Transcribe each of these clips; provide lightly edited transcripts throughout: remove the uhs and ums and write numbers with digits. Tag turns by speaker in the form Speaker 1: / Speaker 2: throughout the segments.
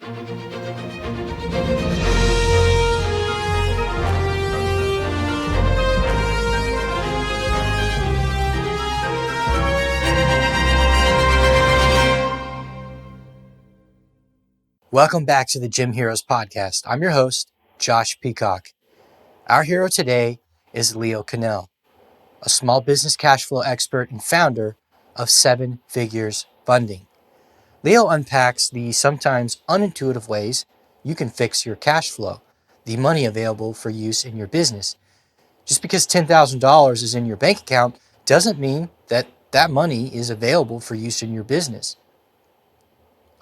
Speaker 1: Welcome back to the Gym Heroes podcast. I'm your host, Josh Peacock. Our hero today is Leo Kanell, a small business cash flow expert and founder of 7 Figures Funding. Leo unpacks the sometimes unintuitive ways you can fix your cash flow, the money available for use in your business. Just because $10,000 is in your bank account doesn't mean that that money is available for use in your business.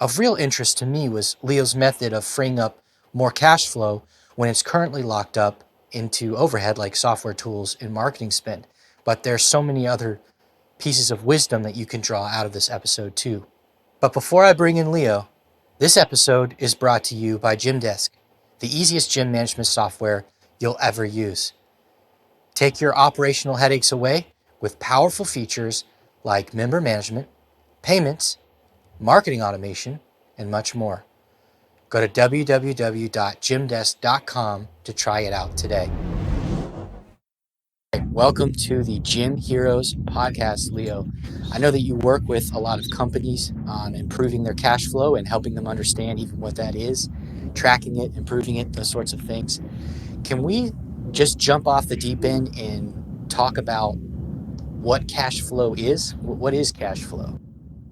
Speaker 1: Of real interest to me was Leo's method of freeing up more cash flow when it's currently locked up into overhead like software tools and marketing spend. But there's so many other pieces of wisdom that you can draw out of this episode too. But before I bring in Leo, this episode is brought to you by GymDesk, the easiest gym management software you'll ever use. Take your operational headaches away with powerful features like member management, payments, marketing automation, and much more. Go to www.gymdesk.com to try it out today. Welcome to the Gym Heroes podcast, Leo. I know that you work with a lot of companies on improving their cash flow and helping them understand even what that is, tracking it, improving it, those sorts of things. Can we just jump off the deep end and talk about what cash flow is? What is cash flow?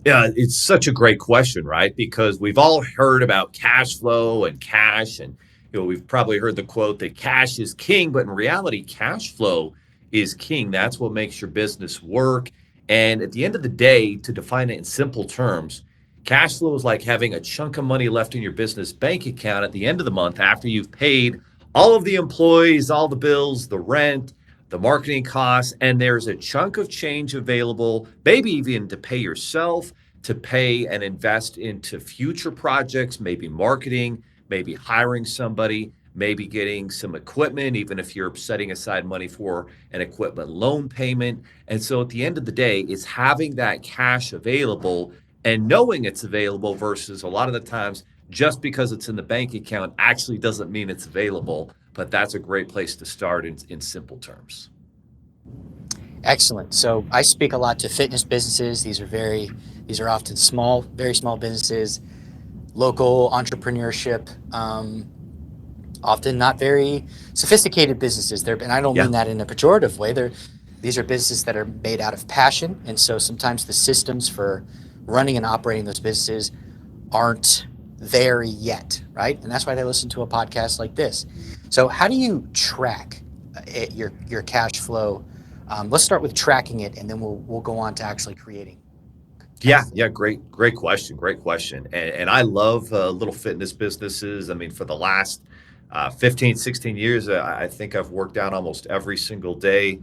Speaker 2: Yeah, it's such a great question, right? Because we've all heard about cash flow and cash, and we've probably heard the quote that cash is king, but in reality, cash flow is king. That's what makes your business work. And at the end of the day, to define it in simple terms, cash flow is like having a chunk of money left in your business bank account at the end of the month after you've paid all of the employees, all the bills, the rent, the marketing costs, and there's a chunk of change available, maybe even to pay yourself, to pay and invest into future projects, maybe marketing, maybe hiring somebody, maybe getting some equipment, even if you're setting aside money for an equipment loan payment. And so at the end of the day, it's having that cash available and knowing it's available versus a lot of the times just because it's in the bank account actually doesn't mean it's available. But that's a great place to start in simple terms.
Speaker 1: Excellent. So I speak a lot to fitness businesses. These are often small, very small businesses, local entrepreneurship, often not very sophisticated businesses. And I don't mean that in a pejorative way. These are businesses that are made out of passion. And so sometimes the systems for running and operating those businesses aren't there yet, right? And that's why they listen to a podcast like this. So how do you track your cash flow? Let's start with tracking it, and then we'll go on to actually creating.
Speaker 2: Yeah, great question. And I love little fitness businesses. I mean, for the last 15, 16 years, I think I've worked out almost every single day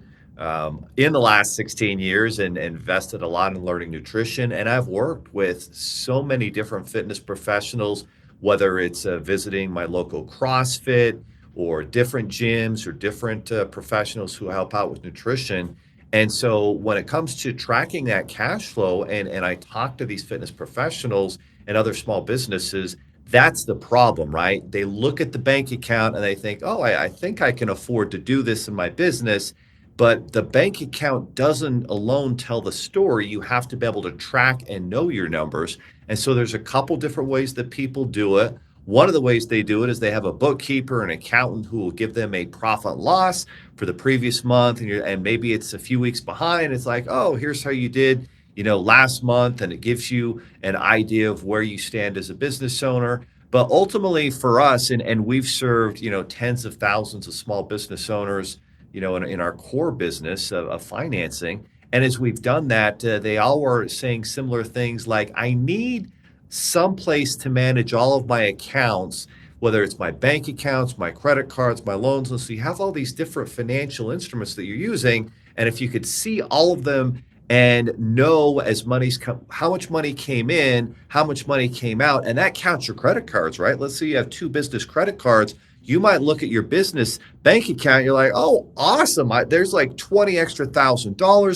Speaker 2: in the last 16 years and invested a lot in learning nutrition. And I've worked with so many different fitness professionals, whether it's visiting my local CrossFit or different gyms or different professionals who help out with nutrition. And so when it comes to tracking that cash flow, and I talk to these fitness professionals and other small businesses, that's the problem, right? They look at the bank account and they think, oh, I think I can afford to do this in my business. But the bank account doesn't alone tell the story. You have to be able to track and know your numbers. And so there's a couple different ways that people do it. One of the ways they do it is they have a bookkeeper, an accountant who will give them a profit loss for the previous month. And maybe it's a few weeks behind. It's like, oh, here's how you did, last month. And it gives you an idea of where you stand as a business owner. But ultimately for us, and we've served, tens of thousands of small business owners, in our core business of financing. And as we've done that, they all are saying similar things like, I need some place to manage all of my accounts, whether it's my bank accounts, my credit cards, my loans. And so you have all these different financial instruments that you're using. And if you could see all of them and know how much money came in, how much money came out, and that counts your credit cards, right? Let's say you have 2 business credit cards. You might look at your business bank account. You're like, oh, awesome. There's like $20,000 extra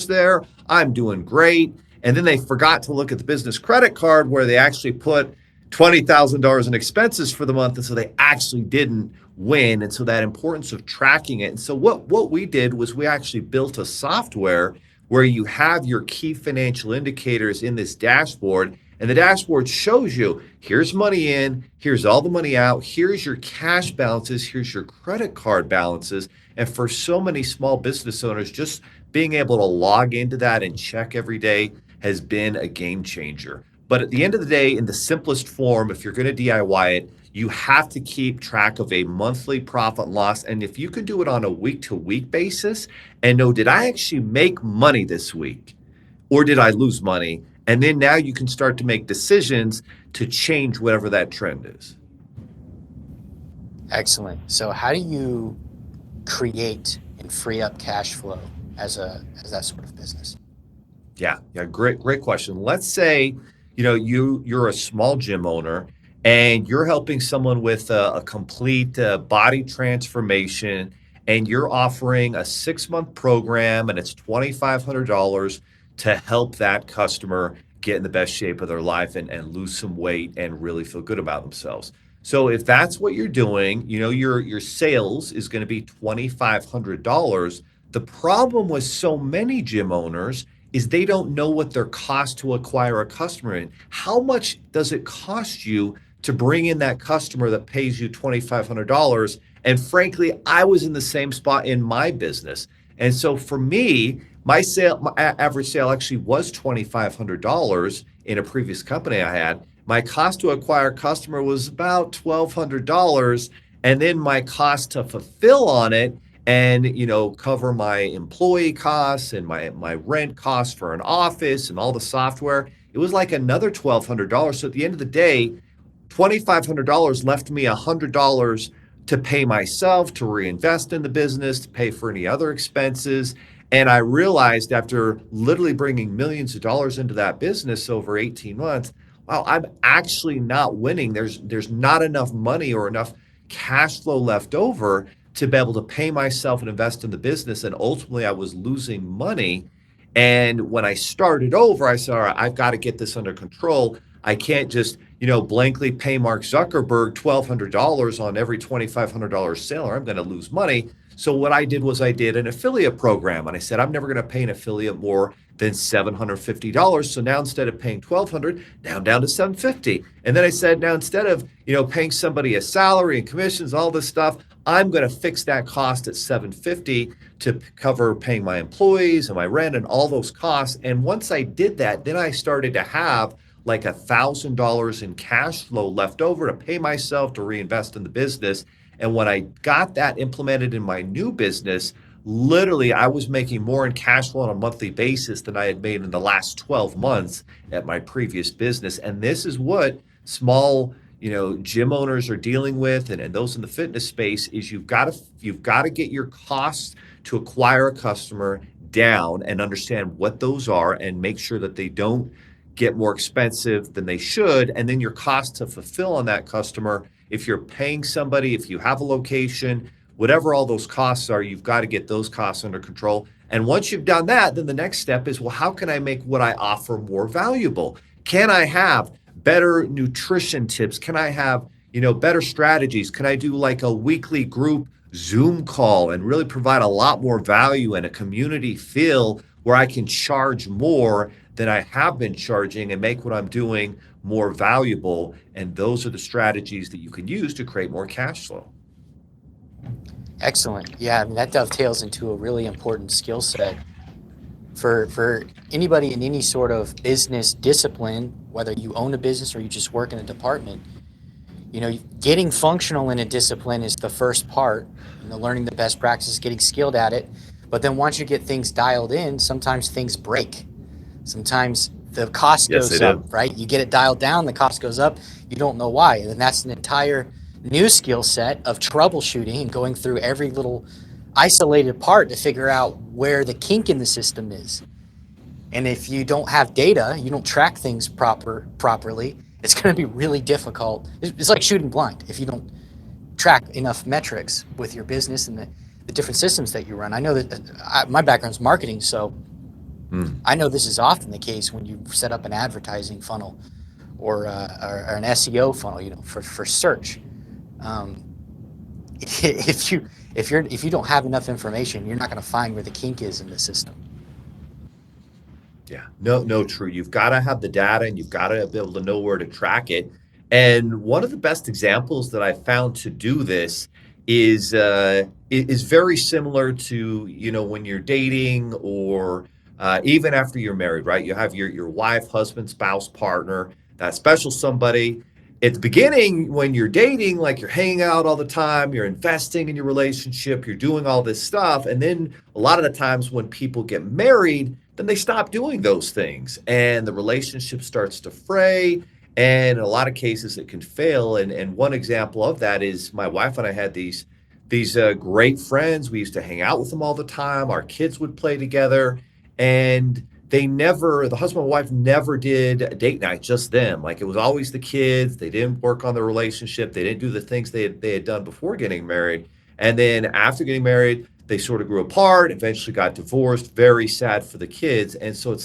Speaker 2: there. I'm doing great. And then they forgot to look at the business credit card where they actually put $20,000 in expenses for the month. And so they actually didn't win. And so that importance of tracking it. And so what we did was we actually built a software where you have your key financial indicators in this dashboard. And the dashboard shows you, here's money in, here's all the money out, here's your cash balances, here's your credit card balances. And for so many small business owners, just being able to log into that and check every day has been a game changer. But at the end of the day, in the simplest form, if you're going to DIY it, you have to keep track of a monthly profit and loss. And if you can do it on a week-to-week basis and know, did I actually make money this week or did I lose money? And then now you can start to make decisions to change whatever that trend is.
Speaker 1: Excellent. So how do you create and free up cash flow as that sort of business?
Speaker 2: Yeah, great question. Let's say, you're a small gym owner and you're helping someone with a complete body transformation, and you're offering a 6-month program, and it's $2,500 to help that customer get in the best shape of their life and lose some weight and really feel good about themselves. So if that's what you're doing, your sales is going to be $2,500. The problem with so many gym owners is they don't know what their cost to acquire a customer is. How much does it cost you to bring in that customer that pays you $2,500? And frankly, I was in the same spot in my business. And so for me, my average sale actually was $2,500 in a previous company I had. My cost to acquire a customer was about $1,200. And then my cost to fulfill on it and cover my employee costs and my rent costs for an office and all the software, it was like another $1,200. So at the end of the day, $2,500 left me $100 to pay myself, to reinvest in the business, to pay for any other expenses. And I realized after literally bringing millions of dollars into that business over 18 months, wow, I'm actually not winning. There's not enough money or enough cash flow left over to be able to pay myself and invest in the business. And ultimately I was losing money. And when I started over, I said, all right, I've got to get this under control. I can't just, blankly pay Mark Zuckerberg $1,200 on every $2,500 sale, or I'm going to lose money. So what I did was I did an affiliate program, and I said, I'm never going to pay an affiliate more than $750. So now instead of paying $1,200, now I'm down to $750. And then I said, now instead of, paying somebody a salary and commissions, all this stuff, I'm going to fix that cost at $750 to cover paying my employees and my rent and all those costs. And once I did that, then I started to have like $1,000 in cash flow left over to pay myself, to reinvest in the business. And when I got that implemented in my new business, literally I was making more in cash flow on a monthly basis than I had made in the last 12 months at my previous business. And this is what small gym owners are dealing with, and those in the fitness space, is you've got to get your costs to acquire a customer down and understand what those are and make sure that they don't get more expensive than they should. And then your cost to fulfill on that customer, if you're paying somebody, if you have a location, whatever all those costs are, you've got to get those costs under control. And once you've done that, then the next step is, well, how can I make what I offer more valuable? Can I have better nutrition tips? Can I have, better strategies? Can I do like a weekly group Zoom call and really provide a lot more value and a community feel where I can charge more than I have been charging and make what I'm doing more valuable? And those are the strategies that you can use to create more cash flow.
Speaker 1: Excellent. Yeah, I mean, that dovetails into a really important skill set for anybody in any sort of business discipline, whether you own a business or you just work in a department. Getting functional in a discipline is the first part, learning the best practices, getting skilled at it. But then once you get things dialed in, sometimes things break. Sometimes the cost goes up, right? You get it dialed down, the cost goes up. You don't know why. And then that's an entire new skill set of troubleshooting and going through every little isolated part to figure out where the kink in the system is. And if you don't have data, you don't track things properly, it's going to be really difficult. It's like shooting blind if you don't track enough metrics with your business and the different systems that you run. I know that my background's marketing, so I know this is often the case when you set up an advertising funnel or an SEO funnel, for search. Um, if you don't have enough information, you're not going to find where the kink is in the system.
Speaker 2: Yeah, no, no, true. You've got to have the data and you've got to be able to know where to track it. And one of the best examples that I found to do this is very similar to, when you're dating or even after you're married, right? You have your wife, husband, spouse, partner, that special somebody. At the beginning, when you're dating, like you're hanging out all the time, you're investing in your relationship, you're doing all this stuff. And then a lot of the times when people get married, then they stop doing those things and the relationship starts to fray. And in a lot of cases, it can fail. And one example of that is my wife and I had these great friends. We used to hang out with them all the time. Our kids would play together, and the husband and wife never did a date night, just them. Like it was always the kids. They didn't work on the relationship. They didn't do the things they had done before getting married. And then after getting married, they sort of grew apart, eventually got divorced. Very sad for the kids. And so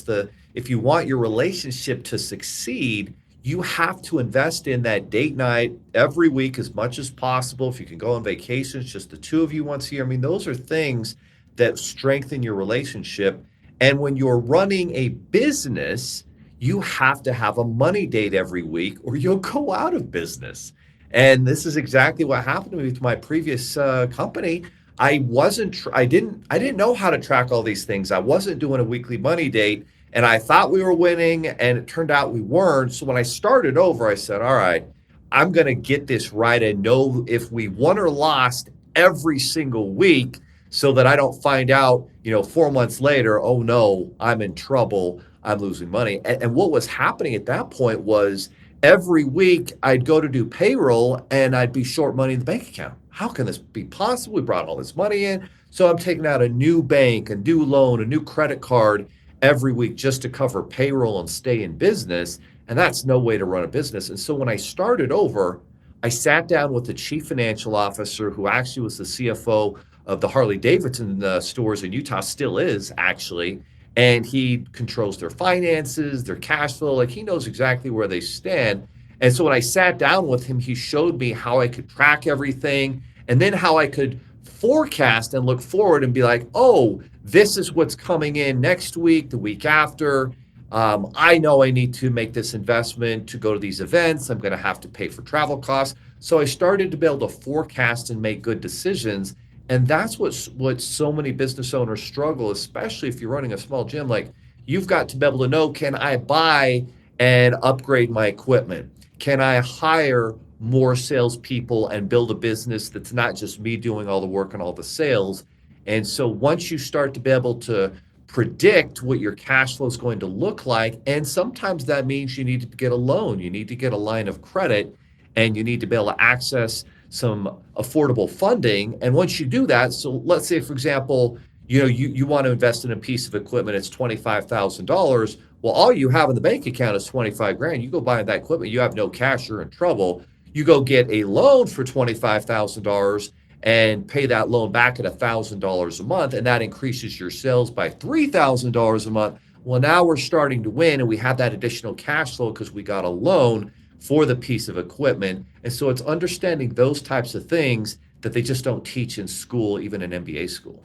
Speaker 2: if you want your relationship to succeed, you have to invest in that date night every week as much as possible. If you can go on vacations, just the two of you once a year. I mean, those are things that strengthen your relationship. And when you're running a business, you have to have a money date every week or you'll go out of business. And this is exactly what happened to me with my previous company. I didn't know how to track all these things. I wasn't doing a weekly money date, and I thought we were winning, and it turned out we weren't. So when I started over, I said, all right, I'm going to get this right and know if we won or lost every single week so that I don't find out, 4 months later, oh no, I'm in trouble. I'm losing money. And what was happening at that point was every week I'd go to do payroll and I'd be short money in the bank account. How can this be possible? We brought all this money in. So I'm taking out a new bank, a new loan, a new credit card every week just to cover payroll and stay in business. And that's no way to run a business. And so when I started over, I sat down with the chief financial officer who actually was the CFO of the Harley Davidson stores in Utah, still is actually. And he controls their finances, their cash flow. Like he knows exactly where they stand. And so when I sat down with him, he showed me how I could track everything and then how I could forecast and look forward and be like, oh, this is what's coming in next week, the week after. I know I need to make this investment to go to these events. I'm going to have to pay for travel costs. So I started to be able to forecast and make good decisions. And that's what so many business owners struggle, especially if you're running a small gym. Like you've got to be able to know, can I buy and upgrade my equipment? Can I hire more salespeople and build a business that's not just me doing all the work and all the sales? And so once you start to be able to predict what your cash flow is going to look like, and sometimes that means you need to get a loan, you need to get a line of credit, and you need to be able to access some affordable funding. And once you do that, so let's say, for example, you want to invest in a piece of equipment, it's $25,000. Well, all you have in the bank account is 25 grand. You go buy that equipment, you have no cash, you're in trouble. You go get a loan for $25,000 and pay that loan back at $1,000 a month, and that increases your sales by $3,000 a month. Well, now we're starting to win, and we have that additional cash flow because we got a loan for the piece of equipment. And so it's understanding those types of things that they just don't teach in school, even in MBA school.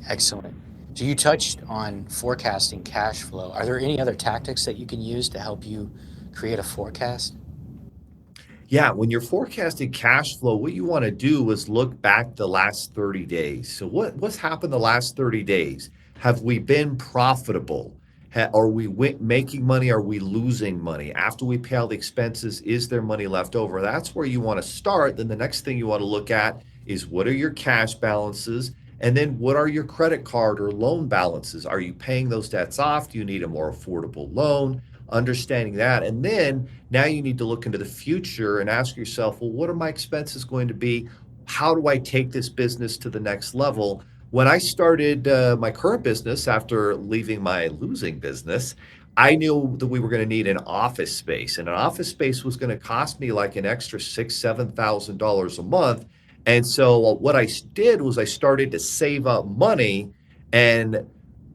Speaker 1: Excellent. So you touched on forecasting cash flow. Are there any other tactics that you can use to help you create a forecast?
Speaker 2: Yeah, when you're forecasting cash flow, what you want to do is look back the last 30 days. So what's happened the last 30 days? Have we been profitable? Are we making money? Are we losing money? After we pay all the expenses, is there money left over? That's where you want to start. Then the next thing you want to look at is what are your cash balances? And then what are your credit card or loan balances? Are you paying those debts off? Do you need a more affordable loan? Understanding that. And then now you need to look into the future and ask yourself, well, what are my expenses going to be? How do I take this business to the next level? When I started my current business after leaving my losing business, I knew that we were going to need an office space, and an office space was going to cost me like an extra $6,000-7,000 a month. And so what I did was I started to save up money, and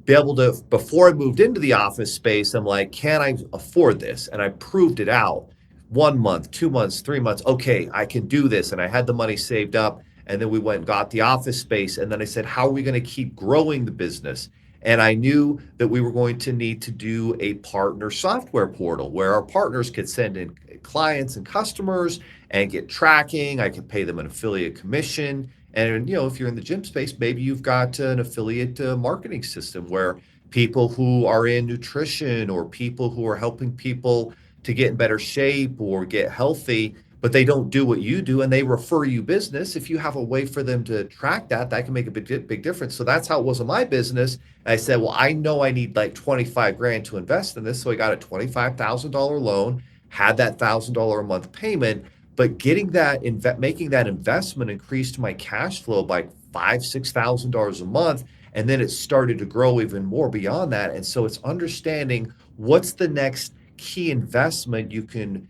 Speaker 2: be able to, before I moved into the office space, I'm like, can I afford this? And I proved it out. 1 month, 2 months, 3 months. Okay, I can do this. And I had the money saved up. And then we went and got the office space. And then I said, how are we going to keep growing the business? And I knew that we were going to need to do a partner software portal where our partners could send in clients and customers and get tracking. I could pay them an affiliate commission. And if you're in the gym space, maybe you've got an affiliate marketing system where people who are in nutrition or people who are helping people to get in better shape or get healthy, but they don't do what you do and they refer you business. If you have a way for them to track that, that can make a big difference. So that's how it was in my business. And I said, well, I know I need like 25 grand to invest in this. So I got a $25,000 loan, had that $1,000 a month payment, but making that investment increased my cash flow by $5,000-6,000 a month. And then it started to grow even more beyond that. And so it's understanding what's the next key investment you can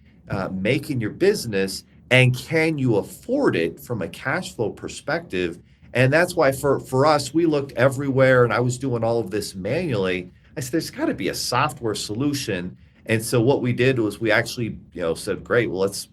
Speaker 2: make in your business, and can you afford it from a cash flow perspective? And that's why for us, we looked everywhere, and I was doing all of this manually. I said, there's got to be a software solution. And so what we did was we actually, said, great, well, let's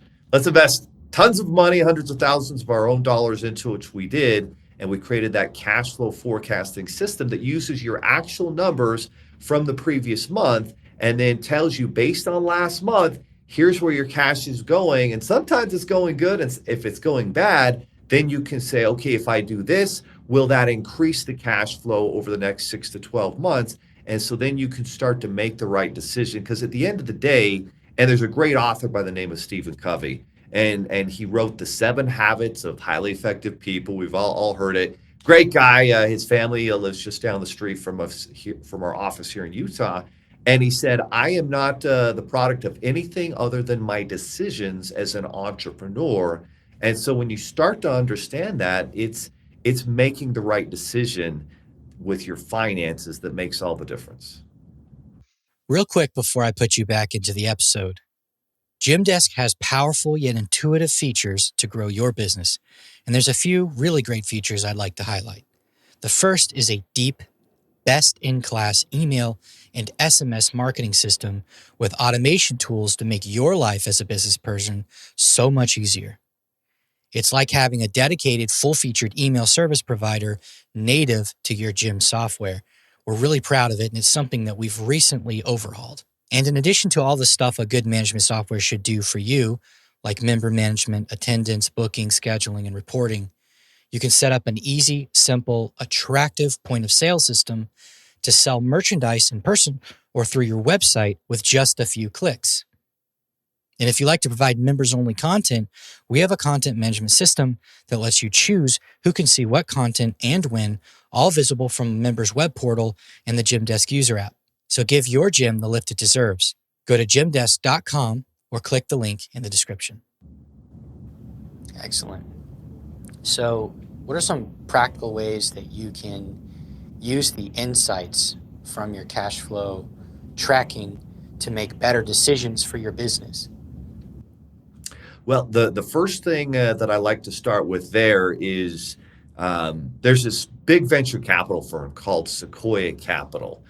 Speaker 2: invest tons of money, hundreds of thousands of our own dollars into it, which we did. And we created that cash flow forecasting system that uses your actual numbers from the previous month and then tells you based on last month, here's where your cash is going. And sometimes it's going good. And if it's going bad, then you can say, okay, if I do this, will that increase the cash flow over the next 6 to 12 months? And so then you can start to make the right decision. Because at the end of the day, and there's a great author by the name of Stephen Covey, and he wrote The 7 Habits of Highly Effective People. We've all heard it. Great guy. His family lives just down the street from us, from our office here in Utah. And he said, I am not the product of anything other than my decisions as an entrepreneur. And so when you start to understand that, it's making the right decision with your finances that makes all the difference.
Speaker 1: Real quick before I put you back into the episode, GymDesk has powerful yet intuitive features to grow your business. And there's a few really great features I'd like to highlight. The first is a deep, best-in-class email and SMS marketing system with automation tools to make your life as a business person so much easier. It's like having a dedicated, full-featured email service provider native to your gym software. We're really proud of it, and it's something that we've recently overhauled. And in addition to all the stuff a good management software should do for you, like member management, attendance, booking, scheduling, and reporting, you can set up an easy, simple, attractive point of sale system to sell merchandise in person or through your website with just a few clicks. And if you like to provide members-only content, we have a content management system that lets you choose who can see what content and when, all visible from a member's web portal and the GymDesk user app. So give your gym the lift it deserves. Go to gymdesk.com or click the link in the description. Excellent. So what are some practical ways that you can use the insights from your cash flow tracking to make better decisions for your business?
Speaker 2: Well, the first thing that I like to start with there is there's this big venture capital firm called Sequoia Capital.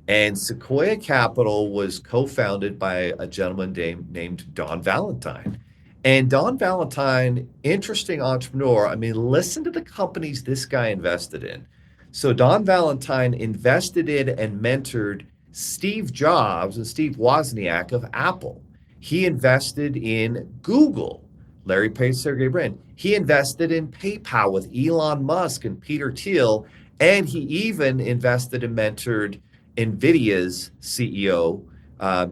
Speaker 2: And Sequoia Capital was co-founded by a gentleman named Don Valentine. And Don Valentine, interesting entrepreneur. I mean, listen to the companies this guy invested in. So Don Valentine invested in and mentored Steve Jobs and Steve Wozniak of Apple. He invested in Google, Larry Page, Sergey Brin. He invested in PayPal with Elon Musk and Peter Thiel. And he even invested and mentored NVIDIA's CEO,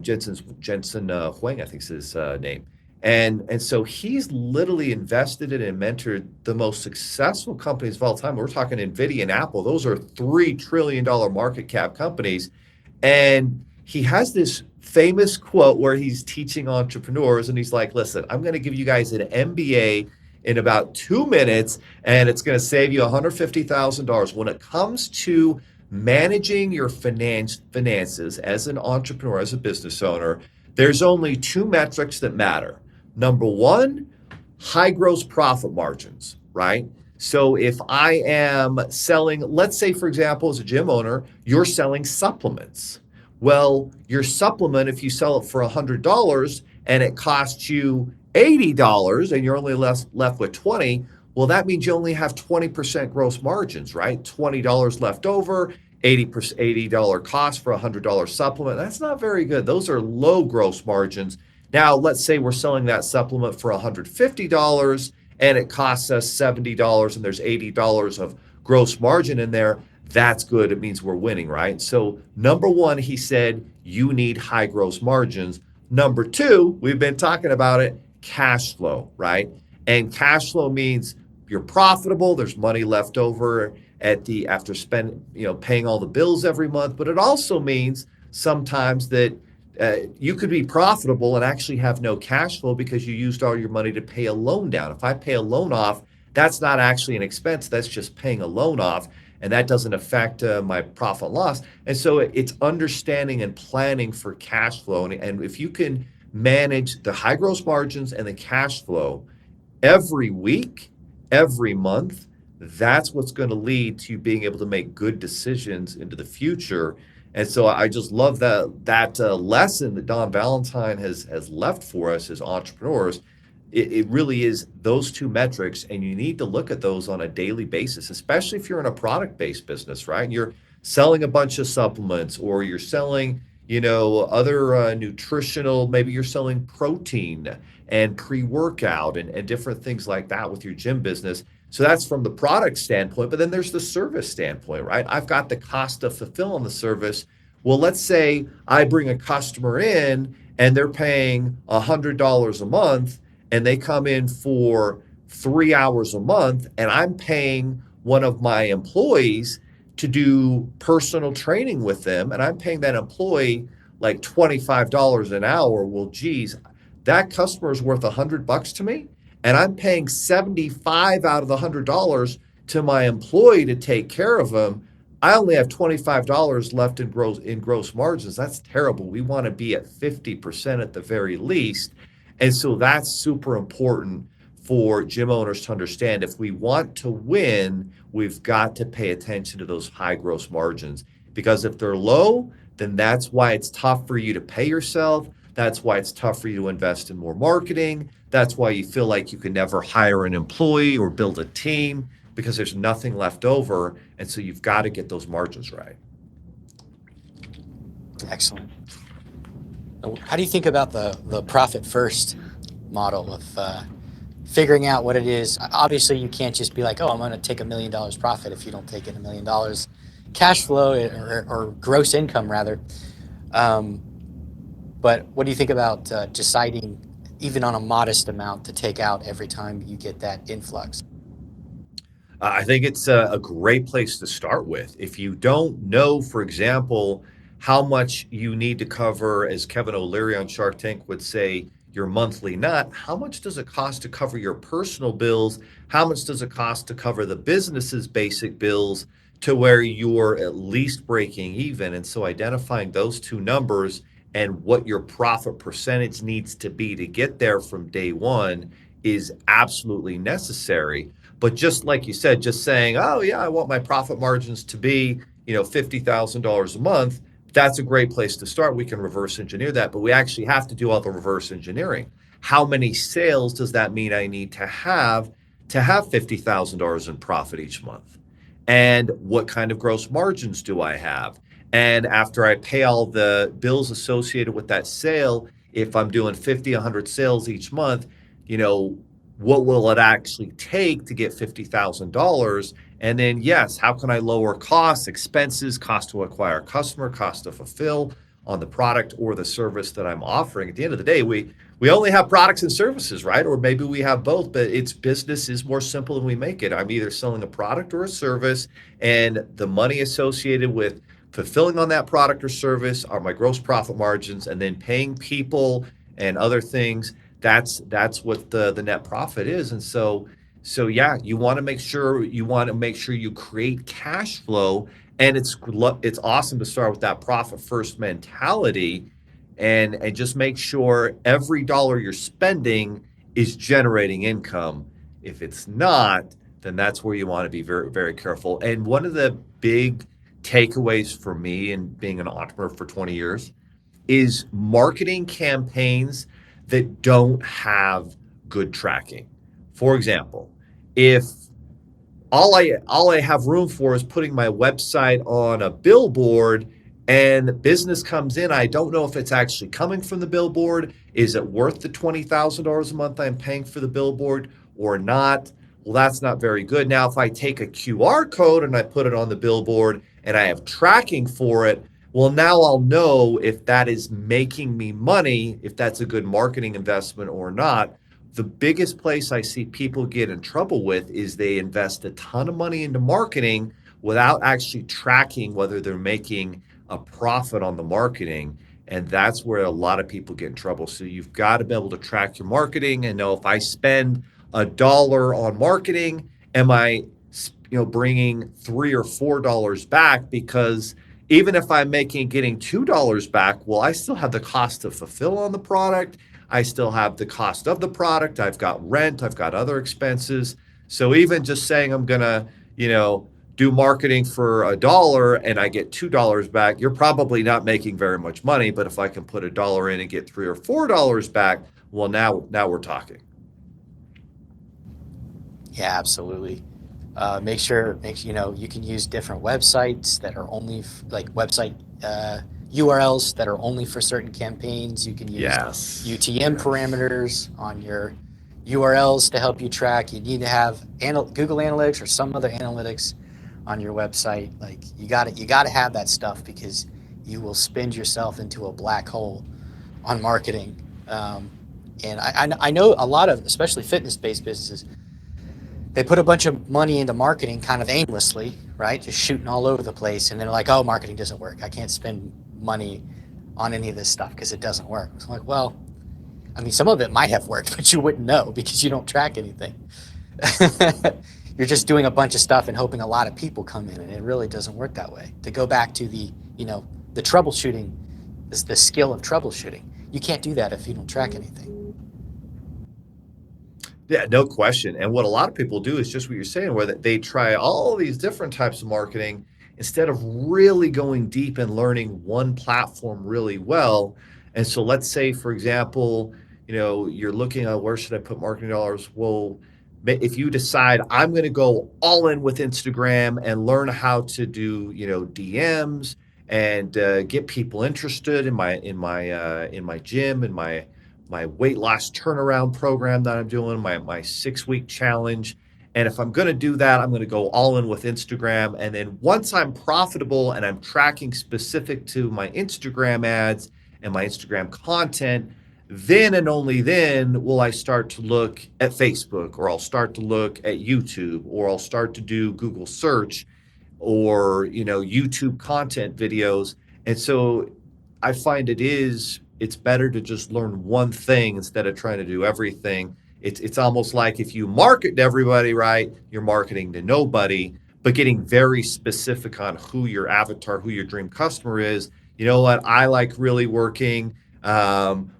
Speaker 2: Jensen Huang, I think is his name. And so he's literally invested in and mentored the most successful companies of all time. We're talking NVIDIA and Apple. Those are $3 trillion market cap companies. And he has this famous quote where he's teaching entrepreneurs and he's like, listen, I'm going to give you guys an MBA in about 2 minutes, and it's going to save you $150,000. When it comes to managing your finances as an entrepreneur, as a business owner, there's only 2 metrics that matter. Number one, high gross profit margins, right? So if I am selling, let's say, for example, as a gym owner, you're selling supplements. Well, your supplement, if you sell it for $100 and it costs you $80 and you're only left with 20, well, that means you only have 20% gross margins, right? $20 left over, 80% $80 cost for a $100 supplement. That's not very good. Those are low gross margins. Now, let's say we're selling that supplement for $150 and it costs us $70 and there's $80 of gross margin in there. That's good. It means we're winning, right? So, number one, he said, you need high gross margins. Number two, we've been talking about it, cash flow, right? And cash flow means you're profitable, there's money left over at the after paying all the bills every month, but it also means sometimes that you could be profitable and actually have no cash flow because you used all your money to pay a loan down. If I pay a loan off, that's not actually an expense, that's just paying a loan off, and that doesn't affect my profit loss. And so it's understanding and planning for cash flow. And if you can manage the high gross margins and the cash flow every week, every month, that's what's going to lead to you being able to make good decisions into the future. And so I just love that lesson that Don Valentine has left for us as entrepreneurs. It really is those two metrics, and you need to look at those on a daily basis, especially if you're in a product-based business, right? You're selling a bunch of supplements, or you're selling, other nutritional, maybe you're selling protein and pre-workout and different things like that with your gym business. So that's from the product standpoint, but then there's the service standpoint, right? I've got the cost to fulfill on the service. Well, let's say I bring a customer in and they're paying $100 a month and they come in for 3 hours a month, and I'm paying one of my employees to do personal training with them, and I'm paying that employee like $25 an hour. Well, geez, that customer is worth $100 to me, and I'm paying 75 out of the $100 to my employee to take care of them. I only have $25 left in gross margins. That's terrible. We want to be at 50% at the very least. And so that's super important for gym owners to understand. If we want to win, we've got to pay attention to those high gross margins, because if they're low, then that's why it's tough for you to pay yourself. That's why it's tough for you to invest in more marketing. That's why you feel like you can never hire an employee or build a team, because there's nothing left over. And so you've got to get those margins right.
Speaker 1: Excellent. How do you think about the profit first model of figuring out what it is? Obviously, you can't just be like, oh, I'm going to take $1 million profit if you don't take in $1 million cash flow or gross income rather. But what do you think about deciding even on a modest amount to take out every time you get that influx?
Speaker 2: I think it's a great place to start with. If you don't know, for example, how much you need to cover, as Kevin O'Leary on Shark Tank would say, your monthly nut, how much does it cost to cover your personal bills? How much does it cost to cover the business's basic bills to where you're at least breaking even? And so identifying those two numbers and what your profit percentage needs to be to get there from day one is absolutely necessary. But just like you said, just saying, oh, yeah, I want my profit margins to be, $50,000 a month, that's a great place to start. We can reverse engineer that, but we actually have to do all the reverse engineering. How many sales does that mean I need to have $50,000 in profit each month? And what kind of gross margins do I have? And after I pay all the bills associated with that sale, if I'm doing 50, 100 sales each month, what will it actually take to get $50,000? And then, yes, how can I lower costs, expenses, cost to acquire a customer, cost to fulfill on the product or the service that I'm offering? At the end of the day, we only have products and services, right? Or maybe we have both, but business is more simple than we make it. I'm either selling a product or a service, and the money associated with fulfilling on that product or service are my gross profit margins, and then paying people and other things. That's what the net profit is. And so yeah, you want to make sure you create cash flow, and it's awesome to start with that profit first mentality, and just make sure every dollar you're spending is generating income. If it's not, then that's where you want to be very, very careful. And one of the big takeaways for me in being an entrepreneur for 20 years is marketing campaigns that don't have good tracking. For example, if all I have room for is putting my website on a billboard and business comes in, I don't know if it's actually coming from the billboard. Is it worth the $20,000 a month I'm paying for the billboard or not? Well, that's not very good. Now, if I take a QR code and I put it on the billboard and I have tracking for it, well, now I'll know if that is making me money, if that's a good marketing investment or not. The biggest place I see people get in trouble with is they invest a ton of money into marketing without actually tracking whether they're making a profit on the marketing. And that's where a lot of people get in trouble. So you've got to be able to track your marketing and know if I spend $1 on marketing, am I bringing $3 or $4 back? Because even if I'm getting $2 back, well, I still have the cost to fulfill on the product. I still have the cost of the product. I've got rent. I've got other expenses. So even just saying I'm going to, do marketing for $1 and I get $2 back, you're probably not making very much money. But if I can put $1 in and get $3 or $4 back, well, now we're talking.
Speaker 1: Yeah, absolutely. Make sure, you can use different websites that are only like website URLs that are only for certain campaigns. You can use
Speaker 2: Yes.
Speaker 1: UTM parameters on your URLs to help you track. You need to have Google Analytics or some other analytics on your website. Like you got to have that stuff because you will spin yourself into a black hole on marketing. And I know a lot of, especially fitness-based businesses, they put a bunch of money into marketing kind of aimlessly, right? Just shooting all over the place. And they're like, oh, marketing doesn't work. I can't spend money on any of this stuff because it doesn't work. So I'm like, well, I mean, some of it might have worked, but you wouldn't know because you don't track anything. You're just doing a bunch of stuff and hoping a lot of people come in, and it really doesn't work that way. To go back to the troubleshooting, is the skill of troubleshooting. You can't do that if you don't track anything.
Speaker 2: Yeah, no question. And what a lot of people do is just what you're saying, where they try all these different types of marketing instead of really going deep and learning one platform really well. And so let's say, for example, you're looking at where should I put marketing dollars? Well, if you decide I'm going to go all in with Instagram and learn how to do, DMs and get people interested in my gym and my weight loss turnaround program that I'm doing, my 6-week challenge. And if I'm going to do that, I'm going to go all in with Instagram. And then once I'm profitable and I'm tracking specific to my Instagram ads and my Instagram content, then and only then will I start to look at Facebook, or I'll start to look at YouTube, or I'll start to do Google search or, YouTube content videos. And so I find it's better to just learn one thing instead of trying to do everything. It's almost like if you market to everybody, right, you're marketing to nobody, but getting very specific on who your avatar, who your dream customer is. You know what? I like really working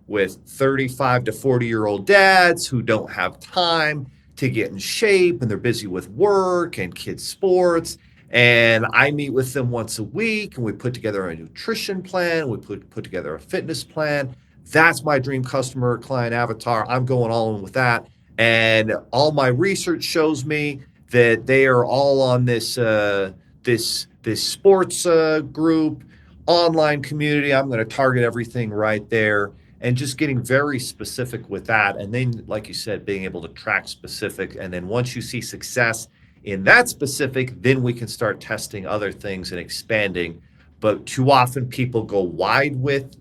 Speaker 2: with 35 to 40-year-old dads who don't have time to get in shape and they're busy with work and kids' sports. And I meet with them once a week and we put together a nutrition plan. We put together a fitness plan. That's my dream customer client avatar. I'm going all in with that. And all my research shows me that they are all on this sports group, online community. I'm going to target everything right there and just getting very specific with that. And then, like you said, being able to track specific. And then once you see success in that specific, then we can start testing other things and expanding. But too often people go wide with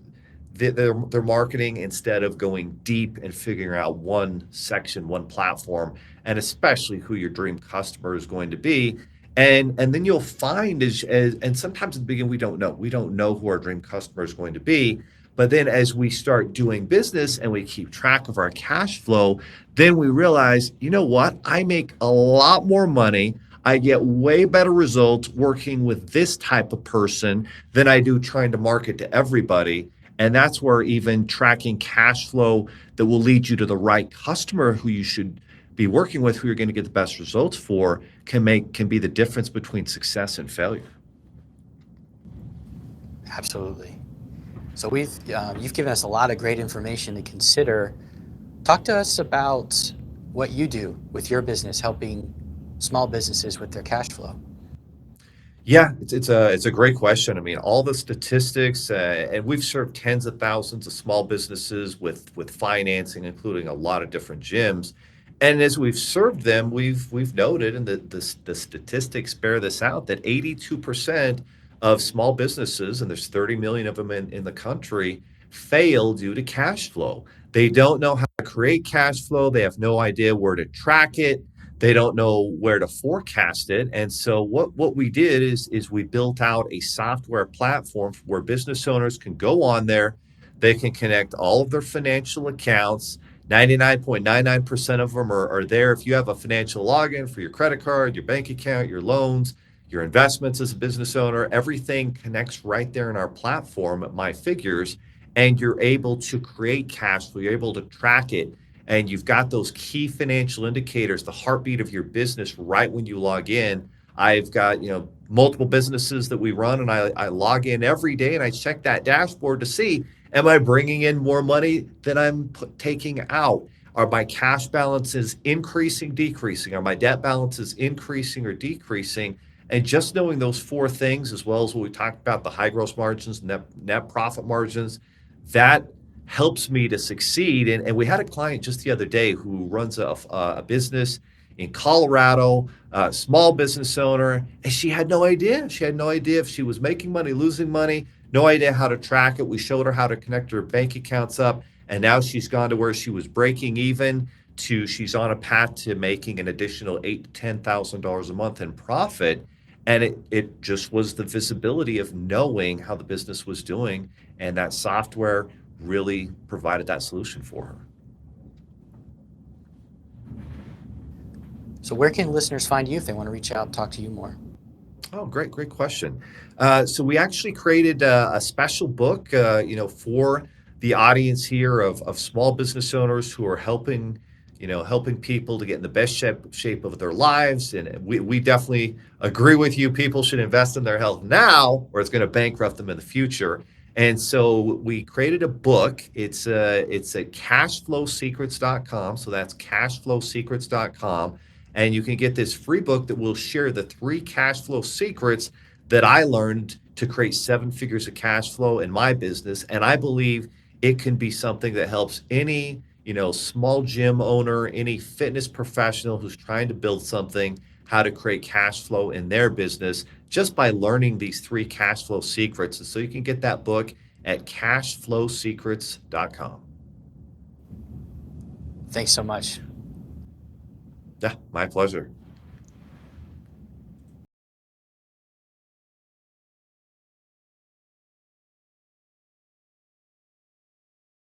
Speaker 2: their marketing instead of going deep and figuring out one section, one platform, and especially who your dream customer is going to be. And then you'll find and sometimes at the beginning we don't know who our dream customer is going to be. But then as we start doing business and we keep track of our cash flow, then we realize, you know what? I make a lot more money. I get way better results working with this type of person than I do trying to market to everybody. And that's where even tracking cash flow that will lead you to the right customer who you should be working with, who you're going to get the best results for, can be the difference between success and failure.
Speaker 1: Absolutely. So you've given us a lot of great information to consider. Talk to us about what you do with your business, helping small businesses with their cash flow.
Speaker 2: Yeah, it's a great question. I mean, all the statistics, and we've served tens of thousands of small businesses with financing, including a lot of different gyms. And as we've served them, we've noted, and the statistics bear this out, that 82% of small businesses, and there's 30 million of them in the country, fail due to cash flow. They don't know how to create cash flow. They have no idea where to track it. They don't know where to forecast it. And so what we did is we built out a software platform where business owners can go on there. They can connect all of their financial accounts. 99.99% of them are there. If you have a financial login for your credit card, your bank account, your loans, your investments as a business owner, everything connects right there in our platform at My Figures. And you're able to create cash flow. You're able to track it, and you've got those key financial indicators, the heartbeat of your business, right when you log in. I've got, multiple businesses that we run, and I log in every day and I check that dashboard to see, am I bringing in more money than I'm taking out? Are my cash balances increasing, decreasing? Are my debt balances increasing or decreasing? And just knowing those four things, as well as what we talked about, the high gross margins, net profit margins, that helps me to succeed. And we had a client just the other day who runs a business in Colorado, a small business owner, and she had no idea. She had no idea if she was making money, losing money, no idea how to track it. We showed her how to connect her bank accounts up, and now she's gone to where she was breaking even to she's on a path to making an additional $8,000 to $10,000 a month in profit. And it just was the visibility of knowing how the business was doing, and that software really provided that solution for her.
Speaker 1: So where can listeners find you if they want to reach out and talk to you more?
Speaker 2: Oh, great question. So we actually created a special book, for the audience here of small business owners who are helping people to get in the best shape of their lives. And we definitely agree with you. People should invest in their health now, or it's going to bankrupt them in the future. And so we created a book. It's at cashflowsecrets.com. So that's cashflowsecrets.com. And you can get this free book that will share the 3 cash flow secrets that I learned to create 7 figures of cash flow in my business. And I believe it can be something that helps any, small gym owner, any fitness professional who's trying to build something, how to create cash flow in their business just by learning these 3 cash flow secrets. And so you can get that book at cashflowsecrets.com.
Speaker 1: Thanks so much.
Speaker 2: Yeah, my pleasure.